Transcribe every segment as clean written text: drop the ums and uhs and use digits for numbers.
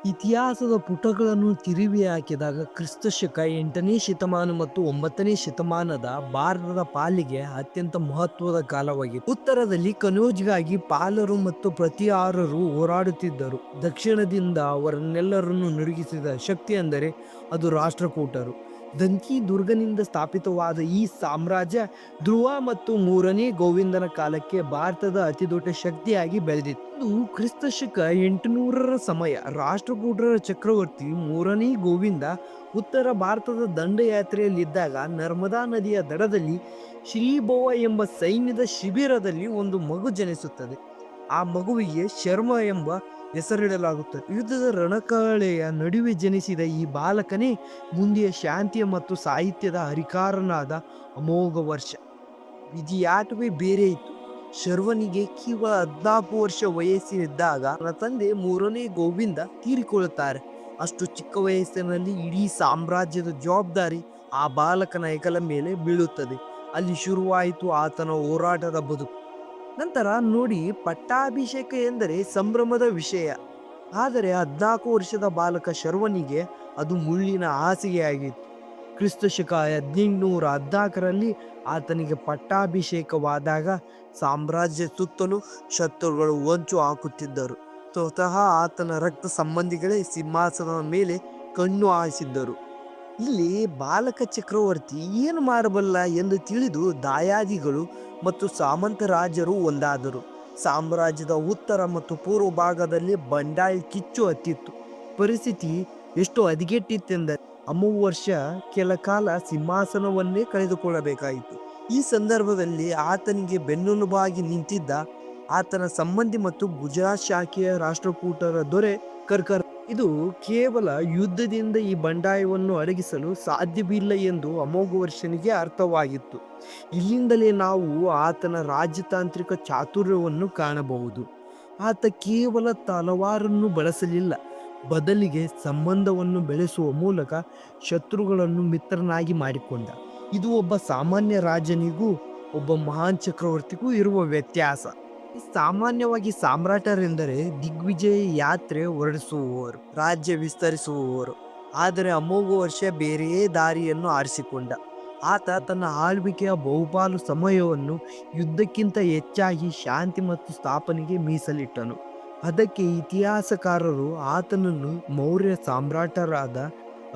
ಇತಿಹಾಸದ ಪುಟಗಳನ್ನು ತಿರುವಿ ಹಾಕಿದಾಗ ಕ್ರಿಸ್ತಶಕ 8ನೇ ಶತಮಾನ ಮತ್ತು 9ನೇ ಶತಮಾನದ ಭಾರತದ ಪಾಲಿಗೆ ಅತ್ಯಂತ ಮಹತ್ವದ ಕಾಲವಾಗಿತ್ತು. ಉತ್ತರದಲ್ಲಿ ಕನೌಜ್ಗಾಗಿ ಪಾಲರು ಮತ್ತು ಪ್ರತಿಹಾರರು ಹೋರಾಡುತ್ತಿದ್ದರು. ದಕ್ಷಿಣದಿಂದ ಅವರನ್ನೆಲ್ಲರನ್ನು ನಡುಗಿಸಿದ ಶಕ್ತಿ ಅಂದರೆ ಅದು ರಾಷ್ಟ್ರಕೂಟರು. ದಂಕಿ ದುರ್ಗನಿಂದ ಸ್ಥಾಪಿತವಾದ ಈ ಸಾಮ್ರಾಜ್ಯ ಧ್ರುವ ಮತ್ತು ಮೂರನೇ ಗೋವಿಂದನ ಕಾಲಕ್ಕೆ ಭಾರತದ ಅತಿದೊಡ್ಡ ಶಕ್ತಿಯಾಗಿ ಬೆಳೆದಿತ್ತು. ಇದು ಕ್ರಿಸ್ತಶಕ 800ರ ಸಮಯ. ರಾಷ್ಟ್ರಕೂಟರ ಚಕ್ರವರ್ತಿ ಮೂರನೇ ಗೋವಿಂದ ಉತ್ತರ ಭಾರತದ ದಂಡಯಾತ್ರೆಯಲ್ಲಿದ್ದಾಗ ನರ್ಮದಾ ನದಿಯ ದಡದಲ್ಲಿ ಶ್ರೀಭವ ಎಂಬ ಸೈನ್ಯದ ಶಿಬಿರದಲ್ಲಿ ಒಂದು ಮಗು ಜನಿಸುತ್ತದೆ. ಆ ಮಗುವಿಗೆ ಶರ್ಮ ಎಂಬ ಹೆಸರಿಡಲಾಗುತ್ತದೆ. ಯುದ್ಧದ ರಣಕಹಳೆಯ ನಡುವೆ ಜನಿಸಿದ ಈ ಬಾಲಕನೇ ಮುಂದೆಯ ಶಾಂತಿಯ ಮತ್ತು ಸಾಹಿತ್ಯದ ಹರಿಕಾರನಾದ ಅಮೋಘ ವರ್ಷ. ವಿಧಿಯಾಟವೇ ಬೇರೆ ಇತ್ತು. ಶರ್ವನಿಗೆ ಕೇವಲ 14 ವರ್ಷ ವಯಸ್ಸಿನಿದ್ದಾಗ ನನ್ನ ತಂದೆ ಮೂರನೇ ಗೋವಿಂದ ತೀರಿಕೊಳ್ಳುತ್ತಾರೆ. ಅಷ್ಟು ಚಿಕ್ಕ ವಯಸ್ಸಿನಲ್ಲಿ ಇಡೀ ಸಾಮ್ರಾಜ್ಯದ ಜವಾಬ್ದಾರಿ ಆ ಬಾಲಕನ ಹೆಗಲ ಮೇಲೆ ಬೀಳುತ್ತದೆ. ಅಲ್ಲಿ ಶುರುವಾಯಿತು ಆತನ ಹೋರಾಟದ ಬದುಕು. ನಂತರ ನೋಡಿ, ಪಟ್ಟಾಭಿಷೇಕ ಎಂದರೆ ಸಂಭ್ರಮದ ವಿಷಯ. ಆದರೆ 14 ವರ್ಷದ ಬಾಲಕ ಶರ್ವನಿಗೆ ಅದು ಮುಳ್ಳಿನ ಹಾಸಿಗೆಯಾಗಿತ್ತು. ಕ್ರಿಸ್ತಶಕ 1814ರಲ್ಲಿ ಆತನಿಗೆ ಪಟ್ಟಾಭಿಷೇಕವಾದಾಗ ಸಾಮ್ರಾಜ್ಯ ಸುತ್ತಲೂ ಶತ್ರುಗಳು ಹೊಂಚು ಹಾಕುತ್ತಿದ್ದರು. ಸ್ವತಃ ಆತನ ರಕ್ತ ಸಂಬಂಧಿಗಳೇ ಸಿಂಹಾಸನದ ಮೇಲೆ ಕಣ್ಣು ಹಾಯಿಸಿದ್ದರು. ಇಲ್ಲಿ ಬಾಲಕ ಚಕ್ರವರ್ತಿ ಏನು ಮಾಡಬಲ್ಲ ಎಂದು ತಿಳಿದು ದಾಯಾದಿಗಳು ಮತ್ತು ಸಾಮಂತ ರಾಜರು ಒಂದಾದರು. ಸಾಮ್ರಾಜ್ಯದ ಉತ್ತರ ಮತ್ತು ಪೂರ್ವ ಭಾಗದಲ್ಲಿ ಬಂಡಾಯ ಕಿಚ್ಚು ಹತ್ತಿತ್ತು. ಪರಿಸ್ಥಿತಿ ಎಷ್ಟು ಹದಗೆಟ್ಟಿತ್ತೆಂದರೆ ಅಮೋಘ ವರ್ಷ ಕೆಲ ಕಾಲ ಸಿಂಹಾಸನವನ್ನೇ ಕಳೆದುಕೊಳ್ಳಬೇಕಾಯಿತು. ಈ ಸಂದರ್ಭದಲ್ಲಿ ಆತನಿಗೆ ಬೆನ್ನೆಲುಬಾಗಿ ನಿಂತಿದ್ದ ಆತನ ಸಂಬಂಧಿ ಮತ್ತು ಗುಜರಾತ್ ಶಾಖೆಯ ರಾಷ್ಟ್ರಕೂಟರ ದೊರೆ ಕರ್ಕರ್. ಇದು ಕೇವಲ ಯುದ್ಧದಿಂದ ಈ ಬಂಡಾಯವನ್ನು ಅಡಗಿಸಲು ಸಾಧ್ಯವಿಲ್ಲ ಎಂದು ಅಮೋಘ ವರ್ಷನಿಗೆ ಅರ್ಥವಾಗಿತ್ತು. ಇಲ್ಲಿಂದಲೇ ನಾವು ಆತನ ರಾಜತಾಂತ್ರಿಕ ಚಾತುರ್ಯವನ್ನು ಕಾಣಬಹುದು. ಆತ ಕೇವಲ ತಲವಾರನ್ನು ಬಳಸಲಿಲ್ಲ, ಬದಲಿಗೆ ಸಂಬಂಧವನ್ನು ಬೆಳೆಸುವ ಮೂಲಕ ಶತ್ರುಗಳನ್ನು ಮಿತ್ರನಾಗಿ ಮಾಡಿಕೊಂಡ. ಇದು ಒಬ್ಬ ಸಾಮಾನ್ಯ ರಾಜನಿಗೂ ಒಬ್ಬ ಮಹಾನ್ ಚಕ್ರವರ್ತಿಗೂ ಇರುವ ವ್ಯತ್ಯಾಸ. ಸಾಮಾನ್ಯವಾಗಿ ಸಾಮ್ರಾಟರೆಂದರೆ ದಿಗ್ವಿಜಯ ಯಾತ್ರೆ ಹೊರಡಿಸುವವರು, ರಾಜ್ಯ ವಿಸ್ತರಿಸುವವರು. ಆದರೆ ಅಮೋಘ ವರ್ಷ ಬೇರೆಯೇ ದಾರಿಯನ್ನು ಆರಿಸಿಕೊಂಡ. ಆತ ತನ್ನ ಆಳ್ವಿಕೆಯ ಬಹುಪಾಲು ಸಮಯವನ್ನು ಯುದ್ಧಕ್ಕಿಂತ ಹೆಚ್ಚಾಗಿ ಶಾಂತಿ ಮತ್ತು ಸ್ಥಾಪನೆಗೆ ಮೀಸಲಿಟ್ಟನು. ಅದಕ್ಕೆ ಇತಿಹಾಸಕಾರರು ಆತನನ್ನು ಮೌರ್ಯ ಸಾಮ್ರಾಟರಾದ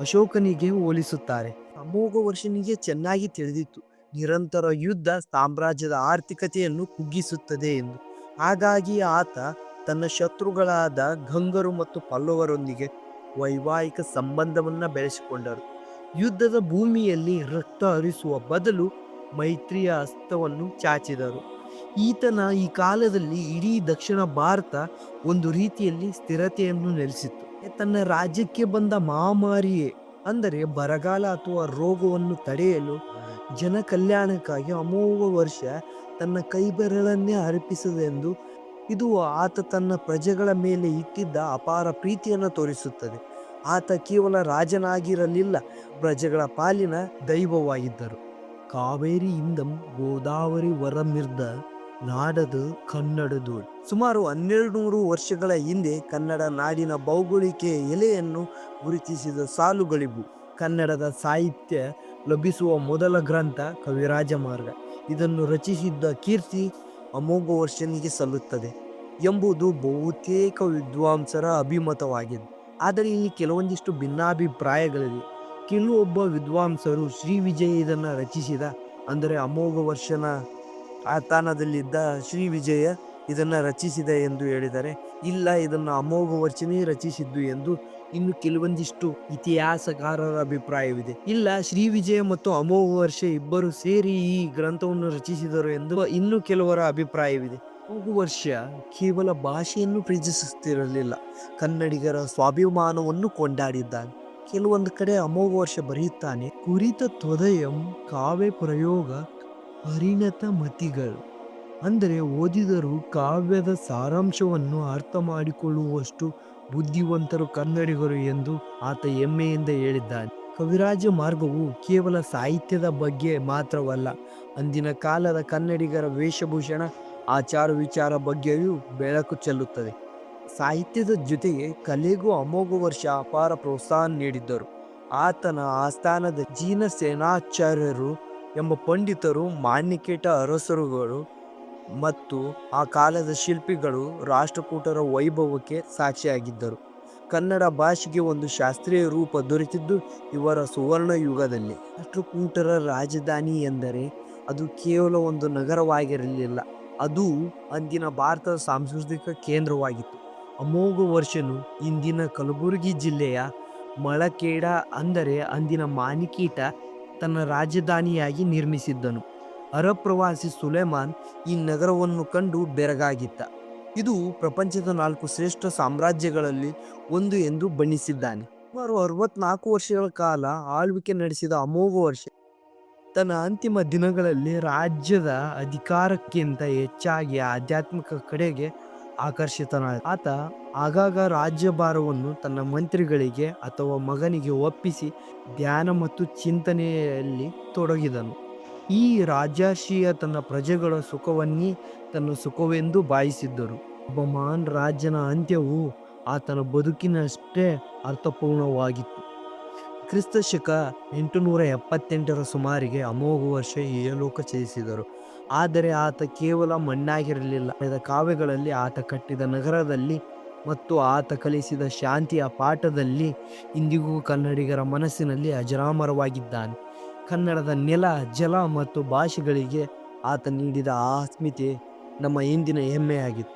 ಅಶೋಕನಿಗೆ ಹೋಲಿಸುತ್ತಾರೆ. ಅಮೋಘ ವರ್ಷನಿಗೆ ಚೆನ್ನಾಗಿ ತಿಳಿದಿತ್ತು, ನಿರಂತರ ಯುದ್ಧ ಸಾಮ್ರಾಜ್ಯದ ಆರ್ಥಿಕತೆಯನ್ನು ಕುಗ್ಗಿಸುತ್ತದೆ ಎಂದು. ಹಾಗಾಗಿ ಆತ ತನ್ನ ಶತ್ರುಗಳಾದ ಗಂಗರು ಮತ್ತು ಪಲ್ಲವರೊಂದಿಗೆ ವೈವಾಹಿಕ ಸಂಬಂಧವನ್ನು ಬೆಳೆಸಿಕೊಂಡರು. ಯುದ್ಧದ ಭೂಮಿಯಲ್ಲಿ ರಕ್ತ ಹರಿಸುವ ಬದಲು ಮೈತ್ರಿಯ ಹಸ್ತವನ್ನು ಚಾಚಿದರು. ಈತನ ಈ ಕಾಲದಲ್ಲಿ ಇಡೀ ದಕ್ಷಿಣ ಭಾರತ ಒಂದು ರೀತಿಯಲ್ಲಿ ಸ್ಥಿರತೆಯನ್ನು ನೆಲೆಸಿತ್ತು. ತನ್ನ ರಾಜ್ಯಕ್ಕೆ ಬಂದ ಮಹಾಮಾರಿಯೇ ಅಂದರೆ ಬರಗಾಲ ಅಥವಾ ರೋಗವನ್ನು ತಡೆಯಲು ಜನ ಕಲ್ಯಾಣಕ್ಕಾಗಿ ಅಮೋಘ ವರ್ಷ ತನ್ನ ಕೈಬೆರಳನ್ನೇ ಅರ್ಪಿಸದೆಂದು ಇದು ಆತ ತನ್ನ ಪ್ರಜೆಗಳ ಮೇಲೆ ಇಟ್ಟಿದ್ದ ಅಪಾರ ಪ್ರೀತಿಯನ್ನು ತೋರಿಸುತ್ತದೆ. ಆತ ಕೇವಲ ರಾಜನಾಗಿರಲಿಲ್ಲ, ಪ್ರಜೆಗಳ ಪಾಲಿನ ದೈವವಾಗಿದ್ದರು. ಕಾವೇರಿ ಇಂದಂ ಗೋದಾವರಿ ವರಮಿರ್ದ ನಾಡದು ಕನ್ನಡದು. ಸುಮಾರು 1200 ವರ್ಷಗಳ ಹಿಂದೆ ಕನ್ನಡ ನಾಡಿನ ಭೌಗೋಳಿಕ ಎಲೆಯನ್ನು ಗುರುತಿಸಿದ ಸಾಲುಗಳಿವು. ಕನ್ನಡದ ಸಾಹಿತ್ಯ ಲಭಿಸುವ ಮೊದಲ ಗ್ರಂಥ ಕವಿರಾಜ ಮಾರ್ಗ. ಇದನ್ನು ರಚಿಸಿದ್ದ ಕೀರ್ತಿ ಅಮೋಘ ವರ್ಷನಿಗೆ ಸಲ್ಲುತ್ತದೆ ಎಂಬುದು ಬಹುತೇಕ ವಿದ್ವಾಂಸರ ಅಭಿಮತವಾಗಿದೆ. ಆದರೆ ಇಲ್ಲಿ ಕೆಲವೊಂದಿಷ್ಟು ಭಿನ್ನಾಭಿಪ್ರಾಯಗಳಿವೆ. ಕೆಲವೊಬ್ಬ ವಿದ್ವಾಂಸರು ಶ್ರೀ ವಿಜಯ ಇದನ್ನು ರಚಿಸಿದ, ಅಂದರೆ ಅಮೋಘ ವರ್ಷನ ಆಸ್ಥಾನದಲ್ಲಿದ್ದ ಶ್ರೀ ವಿಜಯ ಇದನ್ನು ರಚಿಸಿದ ಎಂದು ಹೇಳಿದರೆ, ಇಲ್ಲ ಇದನ್ನು ಅಮೋಘ ವರ್ಷನೇ ರಚಿಸಿದ್ದು ಎಂದು ಇನ್ನು ಕೆಲವೊಂದಿಷ್ಟು ಇತಿಹಾಸಕಾರರ ಅಭಿಪ್ರಾಯವಿದೆ. ಇಲ್ಲ, ಶ್ರೀ ವಿಜಯ ಮತ್ತು ಅಮೋಘ ವರ್ಷ ಇಬ್ಬರು ಸೇರಿ ಈ ಗ್ರಂಥವನ್ನು ರಚಿಸಿದರು ಎಂದು ಇನ್ನು ಕೆಲವರ ಅಭಿಪ್ರಾಯವಿದೆ. ಅಮೋಘ ವರ್ಷ ಕೇವಲ ಭಾಷೆಯನ್ನು ಪ್ರೀತಿಸುತ್ತಿರಲಿಲ್ಲ, ಕನ್ನಡಿಗರ ಸ್ವಾಭಿಮಾನವನ್ನು ಕೊಂಡಾಡಿದ್ದಾನೆ. ಕೆಲವೊಂದು ಕಡೆ ಅಮೋಘ ವರ್ಷ ಬರೆಯುತ್ತಾನೆ, ಕುರಿತ ತ್ವದಯಂ ಕಾವ್ಯ ಪ್ರಯೋಗ ಪರಿಣತ ಮತಿಗಳು. ಅಂದರೆ ಓದಿದರೂ ಕಾವ್ಯದ ಸಾರಾಂಶವನ್ನು ಅರ್ಥ ಮಾಡಿಕೊಳ್ಳುವಷ್ಟು ಬುದ್ಧಿವಂತರು ಕನ್ನಡಿಗರು ಎಂದು ಆತ ಹೆಮ್ಮೆಯಿಂದ ಹೇಳಿದ್ದಾನೆ. ಕವಿರಾಜ ಮಾರ್ಗವು ಕೇವಲ ಸಾಹಿತ್ಯದ ಬಗ್ಗೆ ಮಾತ್ರವಲ್ಲ, ಅಂದಿನ ಕಾಲದ ಕನ್ನಡಿಗರ ವೇಷಭೂಷಣ, ಆಚಾರ ವಿಚಾರ ಬಗ್ಗೆಯೂ ಬೆಳಕು ಚೆಲ್ಲುತ್ತದೆ. ಸಾಹಿತ್ಯದ ಜೊತೆಗೆ ಕಲೆಗೂ ಅಮೋಘ ವರ್ಷ ಅಪಾರ ಪ್ರೋತ್ಸಾಹ ನೀಡಿದ್ದರು. ಆತನ ಆಸ್ಥಾನದ ಜೀನ ಸೇನಾಚಾರ್ಯರು ಎಂಬ ಪಂಡಿತರು, ಮಾನ್ಯಕೇಟ ಅರಸರುಗಳು ಮತ್ತು ಆ ಕಾಲದ ಶಿಲ್ಪಿಗಳು ರಾಷ್ಟ್ರಕೂಟರ ವೈಭವಕ್ಕೆ ಸಾಕ್ಷಿಯಾಗಿದ್ದರು. ಕನ್ನಡ ಭಾಷೆಗೆ ಒಂದು ಶಾಸ್ತ್ರೀಯ ರೂಪ ದೊರೆತಿದ್ದು ಇವರ ಸುವರ್ಣ ಯುಗದಲ್ಲಿ. ರಾಷ್ಟ್ರಕೂಟರ ರಾಜಧಾನಿ ಎಂದರೆ ಅದು ಕೇವಲ ಒಂದು ನಗರವಾಗಿರಲಿಲ್ಲ, ಅದು ಅಂದಿನ ಭಾರತದ ಸಾಂಸ್ಕೃತಿಕ ಕೇಂದ್ರವಾಗಿತ್ತು. ಅಮೋಘ ವರ್ಷನು ಇಂದಿನ ಕಲಬುರಗಿ ಜಿಲ್ಲೆಯ ಮಳಖೇಡ ಅಂದರೆ ಅಂದಿನ ಮಾನಿಕೇಟ ತನ್ನ ರಾಜಧಾನಿಯಾಗಿ ನಿರ್ಮಿಸಿದ್ದನು. ಅರಬ್ ಪ್ರವಾಸಿ ಸುಲೇಮಾನ್ ಈ ನಗರವನ್ನು ಕಂಡು ಬೆರಗಾಗಿದ್ದ. ಇದು ಪ್ರಪಂಚದ 4 ಶ್ರೇಷ್ಠ ಸಾಮ್ರಾಜ್ಯಗಳಲ್ಲಿ ಒಂದು ಎಂದು ಬಣ್ಣಿಸಿದ್ದಾನೆ. ಸುಮಾರು 64 ವರ್ಷಗಳ ಕಾಲ ಆಳ್ವಿಕೆ ನಡೆಸಿದ ಅಮೋಘ ವರ್ಷ ತನ್ನ ಅಂತಿಮ ದಿನಗಳಲ್ಲಿ ರಾಜ್ಯದ ಅಧಿಕಾರಕ್ಕಿಂತ ಹೆಚ್ಚಾಗಿ ಆಧ್ಯಾತ್ಮಿಕ ಕಡೆಗೆ ಆಕರ್ಷಿತನಾದ. ಆತ ಆಗಾಗ ರಾಜ್ಯಭಾರವನ್ನು ತನ್ನ ಮಂತ್ರಿಗಳಿಗೆ ಅಥವಾ ಮಗನಿಗೆ ಒಪ್ಪಿಸಿ ಧ್ಯಾನ ಮತ್ತು ಚಿಂತನೆಯಲ್ಲಿ ತೊಡಗಿದನು. ಈ ರಾಜರ್ಷಿಯ ತನ್ನ ಪ್ರಜೆಗಳ ಸುಖವನ್ನೇ ತನ್ನ ಸುಖವೆಂದು ಭಾವಿಸಿದ್ದರು. ಒಬ್ಬ ಮಹಾನ್ ರಾಜನ ಅಂತ್ಯವು ಆತನ ಬದುಕಿನಷ್ಟೇ ಅರ್ಥಪೂರ್ಣವಾಗಿತ್ತು. ಕ್ರಿಸ್ತ ಶಕ 878ರ ಸುಮಾರಿಗೆ ಅಮೋಘ ವರ್ಷ ಇಹಲೋಕ ತ್ಯಜಿಸಿದರು. ಆದರೆ ಆತ ಕೇವಲ ಮಣ್ಣಾಗಿರಲಿಲ್ಲ. ಕಾವ್ಯಗಳಲ್ಲಿ, ಆತ ಕಟ್ಟಿದ ನಗರದಲ್ಲಿ ಮತ್ತು ಆತ ಕಲಿಸಿದ ಶಾಂತಿಯ ಪಾಠದಲ್ಲಿ ಇಂದಿಗೂ ಕನ್ನಡಿಗರ ಮನಸ್ಸಿನಲ್ಲಿ ಅಜರಾಮರವಾಗಿದ್ದಾನೆ. ಕನ್ನಡದ ನೆಲ, ಜಲ ಮತ್ತು ಭಾಷೆಗಳಿಗೆ ಆತ ನೀಡಿದ ಆ ಅಸ್ಮಿತೆ ನಮ್ಮ ಇಂದಿನ ಹೆಮ್ಮೆಯಾಗಿದೆ.